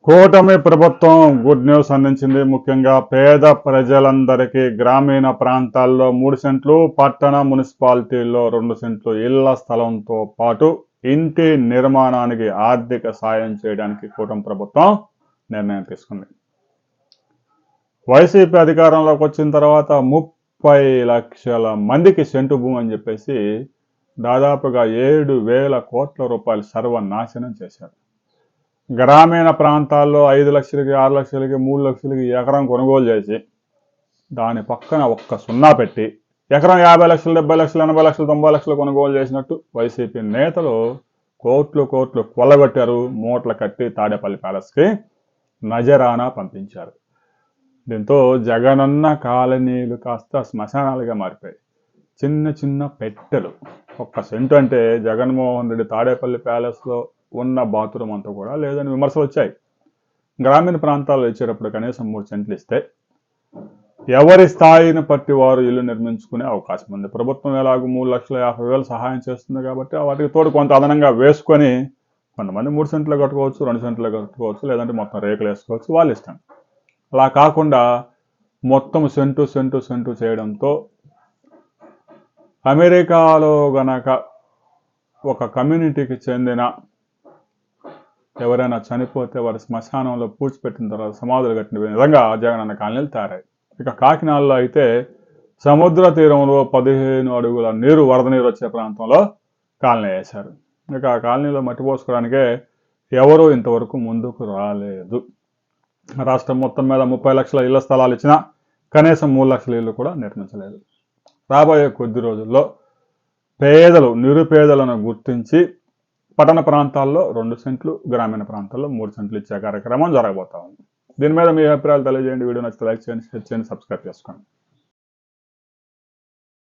కూటమి ప్రభుత్వం good news అందించింది. ముఖ్యంగా పేద ప్రజలందరికీ గ్రామీణ ప్రాంతాల్లో 3 సెంట్లు, పట్టణ మున్సిపాలిటీల్లో 2 సెంట్లు ఇళ్ల స్థలంతో పాటు ఇంటి నిర్మాణానికి ఆర్థిక సాయం చేయడానికి కూటమి ప్రభుత్వం నిర్ణయం తీసుకుంది. వైసీపీ అధికారంలోకి వచ్చిన తర్వాత 30 లక్షల మందికి సెంటు భూమి అని చెప్పేసి దాదాపుగా 7,000 కోట్ల రూపాయలు సర్వనాశనం చేశారు. గ్రామీణ ప్రాంతాల్లో 5 లక్షలకి, 6 లక్షలకి, 3 లక్షలకి ఎకరం కొనుగోలు చేసి దాని పక్కన ఒక్క సున్నా పెట్టి ఎకరం 50 లక్షలు, 70 లక్షలు, 80 లక్షలు, 90 లక్షలు కొనుగోలు చేసినట్టు వైసీపీ నేతలు కోట్లు కొల్లగొట్టారు. మూటలు కట్టి తాడేపల్లి ప్యాలెస్కి నజరానా పంపించారు. దీంతో జగనన్న కాలనీలు కాస్త శ్మశానాలుగా మారిపోయాయి. చిన్న పెట్టెలు. 1 సెంటు అంటే జగన్మోహన్ రెడ్డి తాడేపల్లి ప్యాలెస్లో ఉన్న బాత్రూమ్ అంతా కూడా లేదని విమర్శలు వచ్చాయి. గ్రామీణ ప్రాంతాల్లో ఇచ్చేటప్పుడు కనీసం 3 సెంట్లు ఇస్తే ఎవరి స్థాయిని బట్టి వారు ఇల్లు నిర్మించుకునే అవకాశం ఉంది. ప్రభుత్వం ఎలాగో 3,50,000 సహాయం చేస్తుంది కాబట్టి వాటికి తోడు కొంత అదనంగా వేసుకొని కొంతమంది 3 సెంట్లు కట్టుకోవచ్చు, 2 సెంట్లు కట్టుకోవచ్చు, లేదంటే మొత్తం రేకులు వేసుకోవచ్చు, వాళ్ళు ఇష్టం. అలా కాకుండా మొత్తం సెంటు చేయడంతో అమెరికాలో గనక ఒక కమ్యూనిటీకి చెందిన ఎవరైనా చనిపోతే వారి శ్మశానంలో పూడ్చిపెట్టిన తర్వాత సమాధులు కట్టిన విధంగా జగనన్న కాలనీలు తయారాయి. ఇక కాకినాడలో అయితే సముద్ర తీరంలో 15 అడుగుల నీరు, వరద నీరు వచ్చే ప్రాంతంలో కాలనీ వేశారు. ఇక ఆ కాలనీలో మట్టి పోసుకోవడానికే ఎవరూ ఇంతవరకు ముందుకు రాలేదు. రాష్ట్రం మొత్తం మీద 30 లక్షల ఇళ్ల స్థలాలు ఇచ్చినా కనీసం 3 లక్షల ఇళ్ళు కూడా నిర్మించలేదు. రాబోయే కొద్ది రోజుల్లో నిరుపేదలను గుర్తించి పట్టణ ప్రాంతాల్లో 2 సెంట్లు, గ్రామీణ ప్రాంతాల్లో 3 సెంట్లు ఇచ్చే కార్యక్రమం జరగబోతా ఉంది. దీని మీద మీ అభిప్రాయాలు తెలియజేయండి. వీడియో నచ్చితే లైక్ చేయండి, షేర్ చేయండి, సబ్స్క్రైబ్ చేసుకోండి.